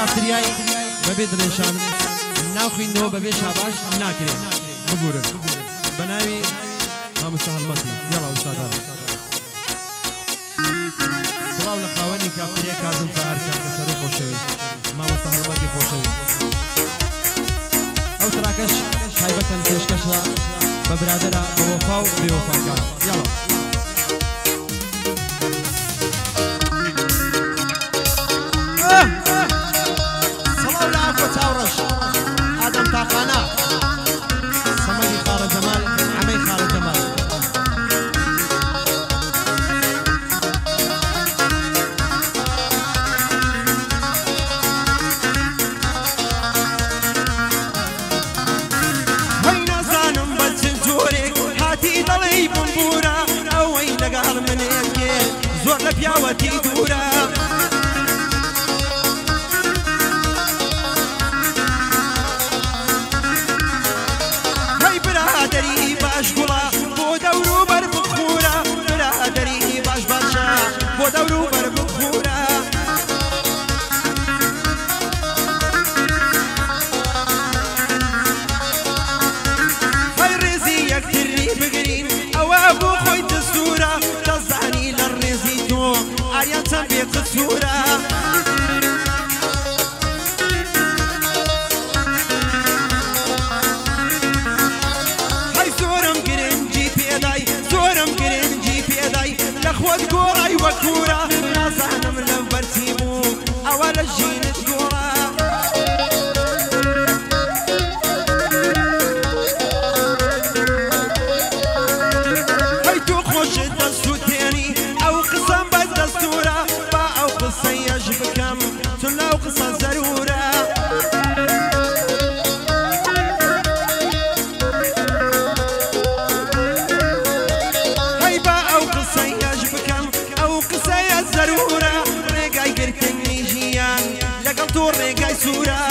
کافتریای بەبێ دڵێشان ناوخوێندنەوە بەبێ شاباش ناکرێت بگورن بەناوی مامۆستا هەڵمەتی یاڵا ئوستادان بڵاو لە خاوەنی کافتریای کازم فەعارکان کە سەرۆی خۆشەویست مامۆستا هەڵمەتی خۆشەویست ئەو تراکەش تایبەتەن پێشکەشە بە برادەرە بە وەفا و بێوەفاکان یاڵا سەڵاو لە ئاکۆ چاوڕەش ئادەم تاقانە سەمەدی خاڵە جەمال عەمەی خاڵە جەمال وەی نەزانم بە چ جۆرێک هاتی دەڵێی بمبورە ئەوەی لەگەڵ منێکێ زۆر لە پیاوەتی دوورە برادری باش گوڵا بۆ دەوروبەر بخورە برادری باش باشە بۆ دەوروبەر بخورە هەی ڕێزی یەکتری بگرین ئەوە بۆ خۆی دەستورە دەزانی لە ڕێزی تۆ ئایا چەند بێ قسوورە خۆت گۆڕای وەکوورە نازانم لەم بەرچی بوو ئەوە لە ژینت گۆڕە هەی تۆ خۆشت دەسووتێنی ئەو قسەم بە دەستورە با ئەو قسەیەش بکەم چون لەو قسە زەرورە زەرورە ڕێگای گرتنی ژیان لەگەڵ تۆ ڕێگای سوورە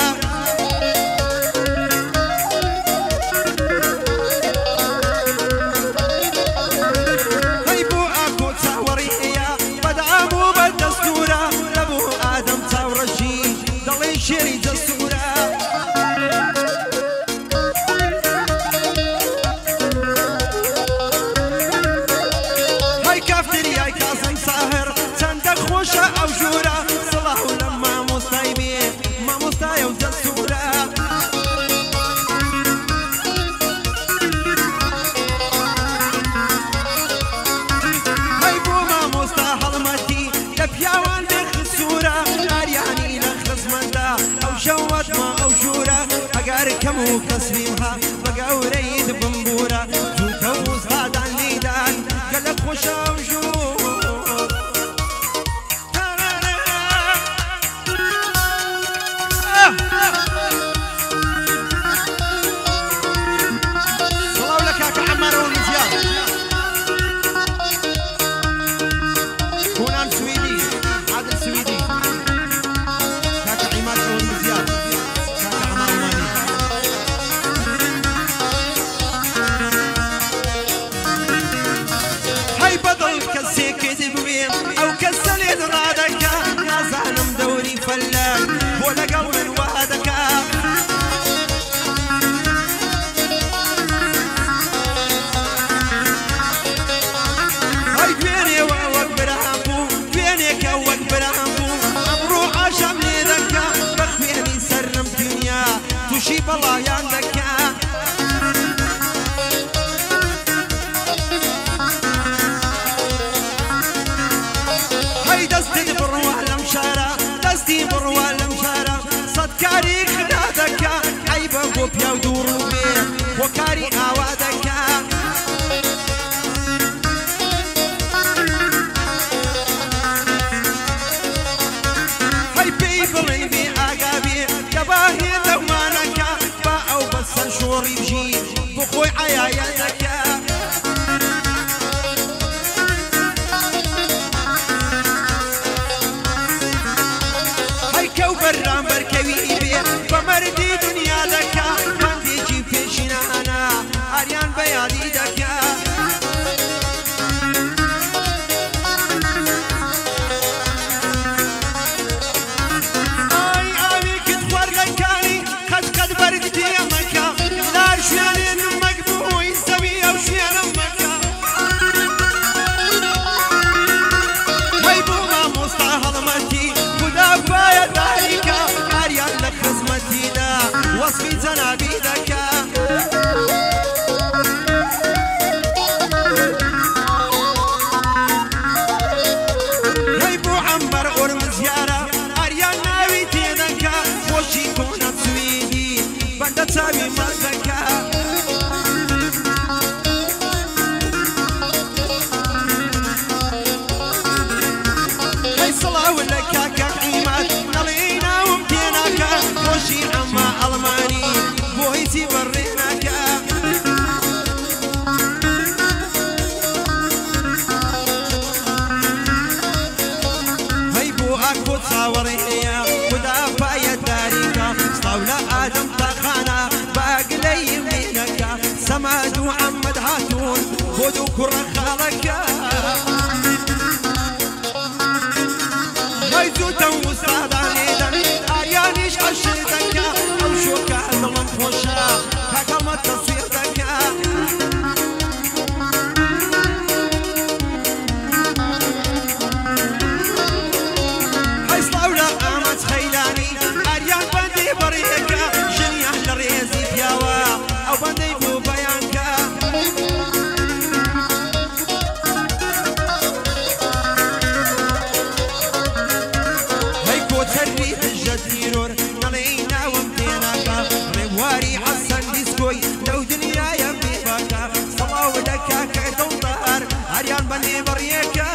هەی بۆ ئاکۆ چاوەڕی هەیە بەدەعام و بەدەستورە لە بۆ ئادەم چاوڕەشی دەڵێ شێری دەستورە هەی کافتریای کازم ساهر خۆشە ئەو ژوورە سڵاو لە مامۆستای بێ مامۆستایە و دەستورە هەی بۆ مامۆستا هەڵمەتی لە پیاوان بێ خسوورە ئاریانی لە خزمەتدا ئەو شەوەتمە ئەو ژوورە ئەگەر کەم و کەسبیمها بە گەورەیت بمبورە جووتە و ئوستادان لیدان گەلە خۆشە ئەو ژوور ئەو کەسە لێت ڕادەکە نازانم دەوری فەلەک بۆ لەگەڵ من وا دەکا هەی دوێنێوە وەک برام بوو دوێنێکە وەک برام بوو ئەمڕۆ ئاشام لێ دەکا بە خوێنی سەرم دنیا تووشی بەڵایان دەکا دەستت بڕوا لەم شارە دەستی بڕوا لەم شارە سەد کاری خدا دەکا عەیبە بۆ پیا و دووڕ و بێ بۆ کاری ئاوا دەکا هەی پێی بڵێن بێ ئاگا بێ کە باهێ دەومانەکە با ئەو بەسەر شۆڕی بژی بۆ خۆی عەیایە دەکا بەرامبەرکەوی بێ بە مەردی دنیا دەکا بەندێکی پێشینانە ئاریان بە یادی دەکا ئای ئاوی ناوی دەکا هەی بۆ عەمبەر ئۆرمزیارە ئاریان ناوی تێدەکا خۆشی کۆنە سویدی بەندە چاوی مەردەکا هەی سڵاو لە کاکە قیمەت نەڵێ ناوم تێناکە خۆشی ئەمە ئەڵمانی بۆ هیچی بەڕێ ناکە هەی بۆ ئاکۆ چاوەڕێ هەیە خدا پایەداریکە سڵاو لە ئادەم تاخانە باگلەی مینەکە سەماد و عەمەد هاتوون بۆ دوو کوڕە خاڵەکە هەی زووتە وستادان لێدەن ئاریانیش عەشق دەکا ئەو شۆکە دڵم خۆشە کاکەڵمە تەسویر دەکا هەی سڵاو لە ئامەد خەیلانی ئاریان بەندەی بەڕێکە ژنیان لە ڕێزی پیاوە ئەو بەندەی بۆ بەیانکە هەی کۆچەری هەژە تیرۆر نەڵێ ناوم تێناکە ڕێبواری حەسەن دیسکۆی لەو دنیایە بێباکە سەڵاو لە کاکە دڵدار ئاریان بەندەی بەڕێکە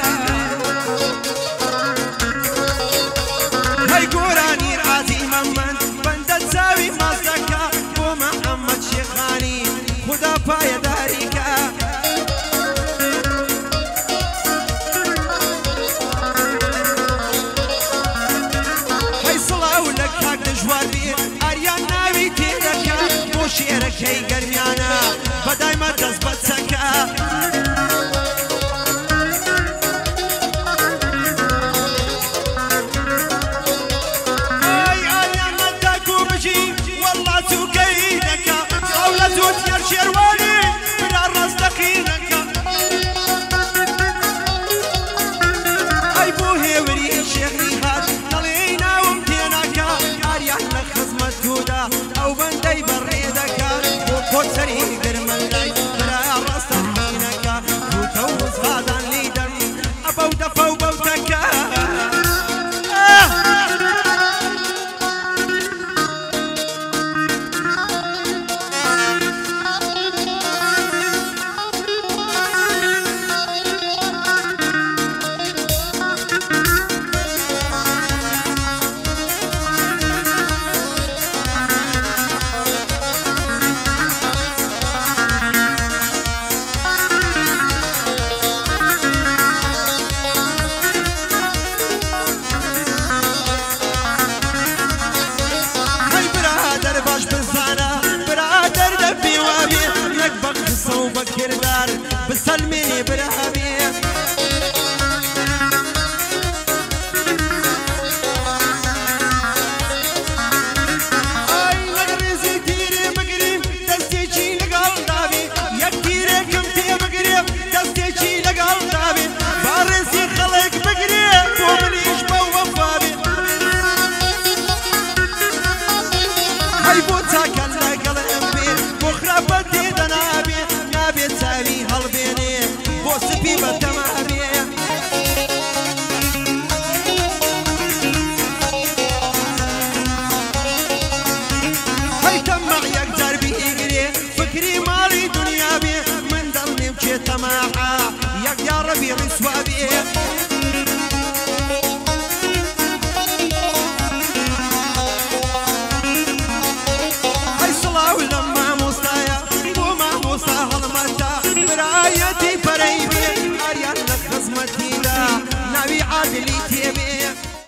هەی گۆرانی ڕازی مەمەند بەندە چاوی مازدەکە بۆ مەحەممەد شێخانی خدا پایەداریکە هەی سڵاو لە کاک دژوار بێ ئاریان ناوی تێدەکە بۆ شێرەکەی گەرمیانە بەدایمە دەست بەچەکە ئەی ئاریان نەتاکو بژی وەڵڵا چووکەی دەکە سڵاو لە زۆت یەر شێروانی برا ڕاستەقینەکە ئەی بۆ هێوری شێخی هات نەڵێ ناوم تێناکە ئاریان لە خزمەت تودا ئەو بەندەی بەڕێ دەکات بۆ کۆچەری گرمەلای برا ڕاستەقینەکە زووتە وستادان لیدەن ئەبەو دەفە و بەوتەکە هەی برادەر باش بزانە برادەر دەبێ وابێ نەک بە قسە و بە کردار بسەلمێنێ برابێ ئەی لەگە ڕێزی تیرێ بگریم دەستێکی لەگەڵ دابێ یەک تیرێکم تێ بگرێ دەستێکی لەگەڵ دابێ با ڕێزی خەڵک بگرێ بۆ منیش بەو وەفابێ هەی بۆ چاکە لەگەڵم بێ بۆ خراپە تێدە نابێ نابێ چاوی هەڵبێنێ بۆ سپی بەتەما بێ هەی تەمەع یەکجار بیگرێ فکری ماڵی دنیا بێ من دڵنێم چێ تەماحە یەک یا ڕەبی ڕیسوا بێ